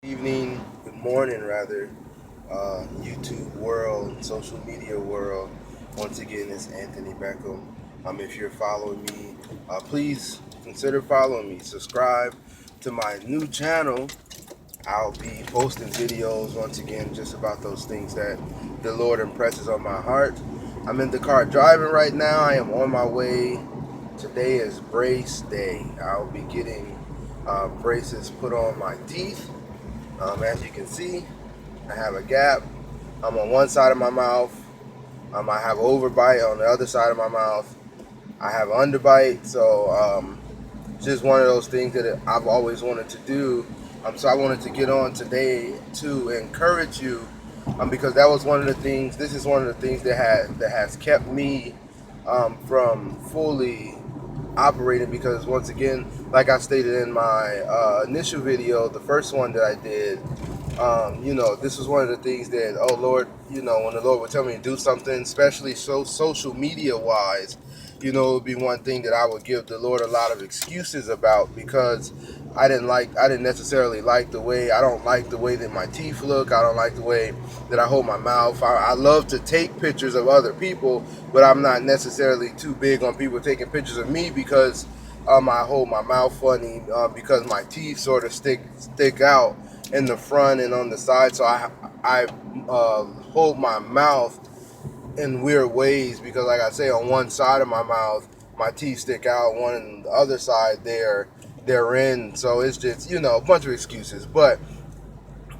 Evening, good morning rather, YouTube world, social media world. Once again, it's Anthony Beckem. If you're following me, please consider following me. Subscribe to my new channel. I'll be posting videos once again just about those things that the Lord impresses on my heart. I'm in the car driving right now. I am on my way. Today is brace day. I'll be getting braces put on my teeth. As you can see, I have a gap. I'm on one side of my mouth. I have overbite on the other side of my mouth. I have underbite. So just one of those things that I've always wanted to do. So I wanted to get on today to encourage you, because that was one of the things. This is one of the things that has kept me from fully operating. Because once again, like I stated in my initial video, the first one that I did, this was one of the things that, oh Lord, when the Lord would tell me to do something, especially social media wise, it would be one thing that I would give the Lord a lot of excuses about, because I didn't necessarily like the way, I don't like the way that my teeth look. I don't like the way that I hold my mouth. I love to take pictures of other people, but I'm not necessarily too big on people taking pictures of me, because I hold my mouth funny, because my teeth sort of stick out in the front and on the side. So I hold my mouth in weird ways, because like I say, on one side of my mouth my teeth stick out, one on the other side they're in. So it's just a bunch of excuses. But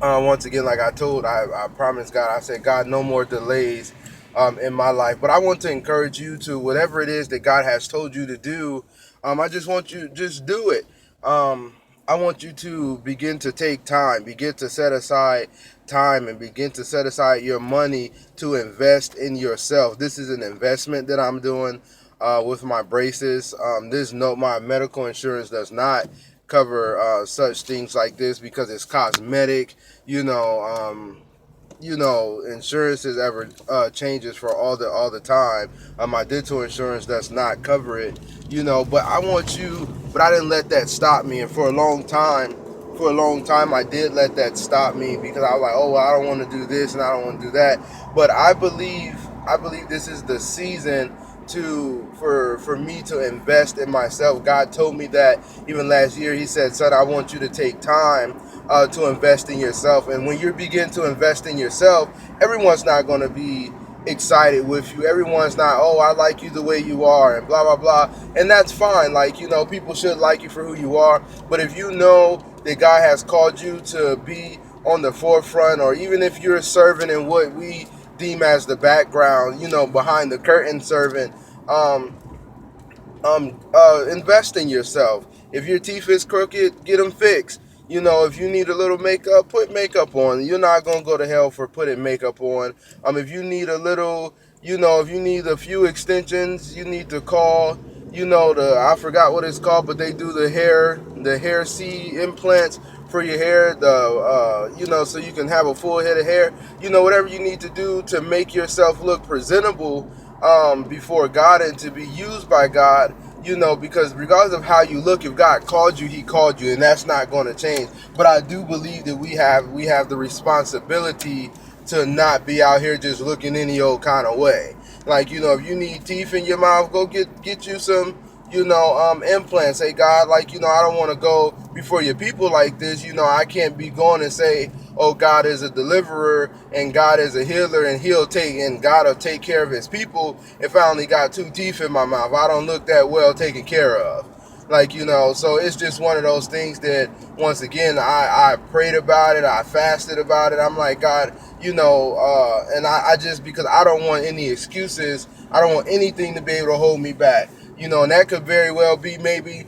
once again, like I promised God, I said, God, no more delays in my life. But I want to encourage you to, whatever it is that God has told you to do, I just want you, just do it. I want you to begin to take time, begin to set aside time, and begin to set aside your money to invest in yourself. This is an investment that I'm doing with my braces. My medical insurance does not cover such things like this, because it's cosmetic. Insurance is ever changes for all the time. My dental insurance does not cover it. But I didn't let that stop me. And for a long time, I did let that stop me, because I was like, oh, well, I don't want to do this and I don't want to do that. But I believe this is the season for me to invest in myself. God told me that even last year. He said, son, I want you to take time to invest in yourself. And when you begin to invest in yourself, everyone's not going to be excited with you. Everyone's not, oh, I like you the way you are, and blah blah blah. And that's fine. Like, people should like you for who you are. But if you know that God has called you to be on the forefront, or even if you're serving in what we deem as the background, behind the curtain serving, um, invest in yourself. If your teeth is crooked, get them fixed. If you need a little makeup, put makeup on. You're not gonna go to hell for putting makeup on. If you need a little, if you need a few extensions, you need to call. I forgot what it's called, but they do the hair C implants for your hair. So you can have a full head of hair. Whatever you need to do to make yourself look presentable before God, and to be used by God. Because regardless of how you look, if God called you, He called you, and that's not going to change. But I do believe that we have the responsibility to not be out here just looking any old kind of way. Like, if you need teeth in your mouth, go get you some, implants. Say, God, like, I don't want to go before your people like this. I can't be going and say, oh, God is a deliverer and God is a healer, and God will take care of His people if I only got two teeth in my mouth. I don't look that well taken care of. Like, so it's just one of those things that, once again, I prayed about it, I fasted about it. I'm like, God, and I just, because I don't want any excuses, I don't want anything to be able to hold me back. And that could very well be, maybe,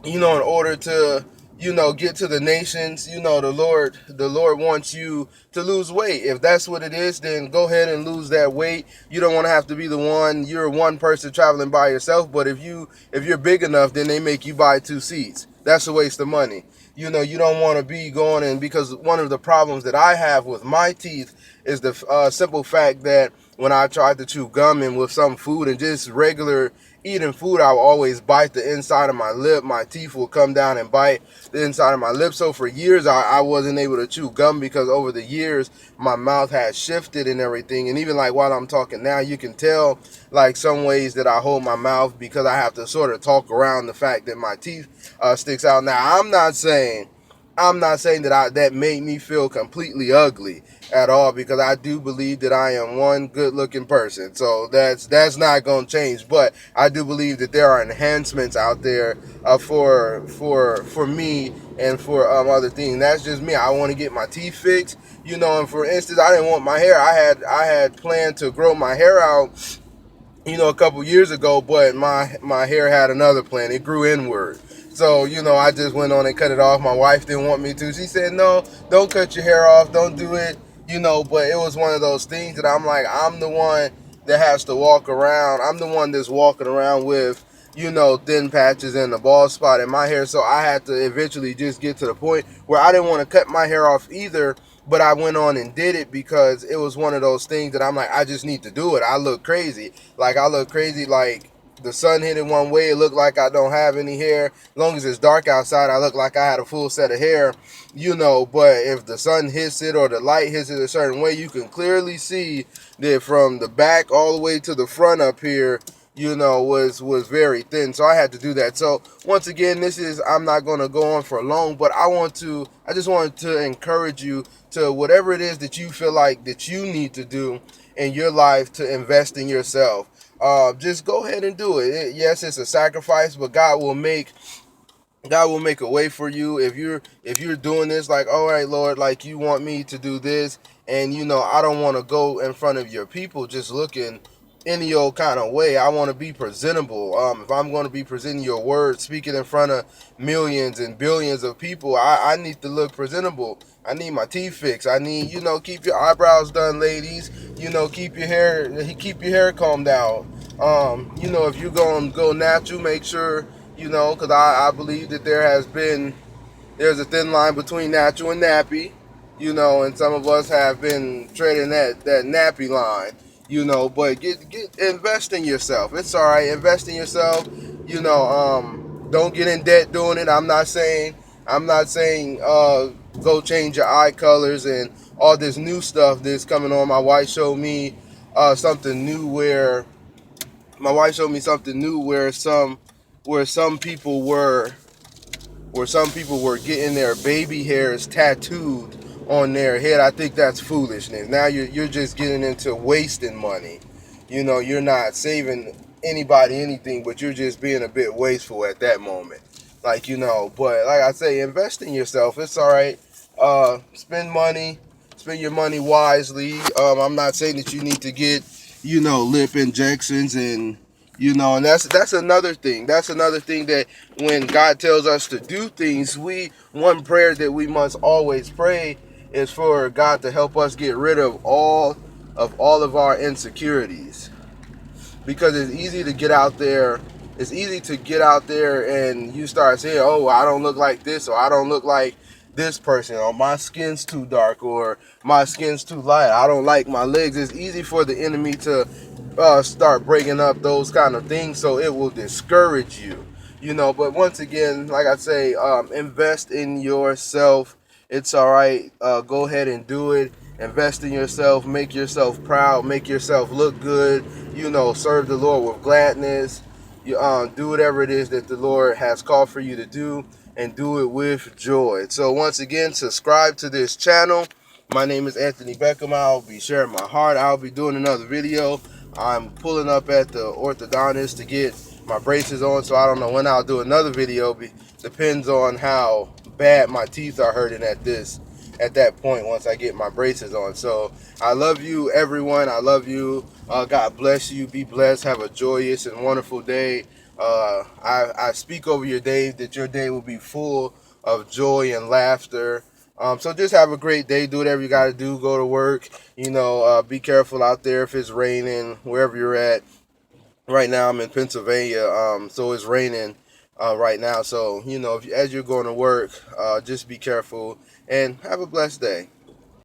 in order to, get to the nations. The Lord wants you to lose weight. If that's what it is, then go ahead and lose that weight. You don't want to have to be the one, you're one person traveling by yourself. But if you're big enough, then they make you buy two seats. That's a waste of money. You don't want to be going in, because one of the problems that I have with my teeth is the simple fact that when I tried to chew gum and with some food and just regular eating food, I will always bite the inside of my lip. My teeth will come down and bite the inside of my lip. So for years, I wasn't able to chew gum because over the years, my mouth had shifted and everything. And even like while I'm talking now, you can tell like some ways that I hold my mouth because I have to sort of talk around the fact that my teeth sticks out. Now, I'm not saying that that made me feel completely ugly at all, because I do believe that I am one good-looking person. So that's not going to change. But I do believe that there are enhancements out there for me and for other things. That's just me. I want to get my teeth fixed, And for instance, I didn't want my hair. I had planned to grow my hair out, a couple years ago, but my hair had another plan. It grew inward. So, I just went on and cut it off. My wife didn't want me to. She said, no, don't cut your hair off. Don't do it, but it was one of those things that I'm like, I'm the one that has to walk around. I'm the one that's walking around with, thin patches and the bald spot in my hair. So I had to eventually just get to the point where I didn't want to cut my hair off either, but I went on and did it because it was one of those things that I'm like, I just need to do it. I look crazy. Like the sun hit it one way, it looked like I don't have any hair. As long as it's dark outside, I look like I had a full set of hair, but if the sun hits it or the light hits it a certain way, you can clearly see that from the back all the way to the front up here, was very thin. So I had to do that. So once again, I'm not going to go on for long, but I just wanted to encourage you to whatever it is that you feel like that you need to do in your life to invest in yourself. Just go ahead and do it. Yes, it's a sacrifice, but God will make a way for you if you're doing this. Like, all right, Lord, like you want me to do this, and I don't want to go in front of your people just looking any old kind of way. I want to be presentable. If I'm going to be presenting your word, speaking in front of millions and billions of people, I need to look presentable. I need my teeth fixed. I need, keep your eyebrows done, ladies. Keep your hair combed down. If you're going to go natural, make sure, because I believe that there's a thin line between natural and nappy, and some of us have been treading that nappy line, but invest in yourself. It's all right. Invest in yourself. Don't get in debt doing it. I'm not saying go change your eye colors and all this new stuff that's coming on. Something new where my wife showed me something new where some people were getting their baby hairs tattooed on their head. I think that's foolishness. Now you're just getting into wasting money. You're not saving anybody anything, but you're just being a bit wasteful at that moment. But like I say, invest in yourself. It's all right. Spend your money wisely. I'm not saying that you need to get, lip injections and that's another thing. That's another thing that when God tells us to do things, one prayer that we must always pray is for God to help us get rid of all of our insecurities, because it's easy to get out there and you start saying, oh, I don't look like this, or I don't look like this person, or my skin's too dark, or my skin's too light, I don't like my legs. It's easy for the enemy to start breaking up those kind of things, so it will discourage you. But once again, like I say, invest in yourself. It's all right. Go ahead and do it. Invest in yourself. Make yourself proud. Make yourself look good. Serve the Lord with gladness. Do whatever it is that the Lord has called for you to do, and do it with joy. So once again, subscribe to this channel. My name is Anthony Beckem. I'll be sharing my heart. I'll be doing another video. I'm pulling up at the orthodontist to get my braces on, so I don't know when I'll do another video. Depends on how bad my teeth are hurting at that point once I get my braces on. So I love you, everyone. I love you. God bless you. Be blessed. Have a joyous and wonderful day. I speak over your day that your day will be full of joy and laughter. So just have a great day. Do whatever you got to do. Go to work. Be careful out there if it's raining, wherever you're at. Right now I'm in Pennsylvania, so it's raining right now. So, as you're going to work, just be careful and have a blessed day.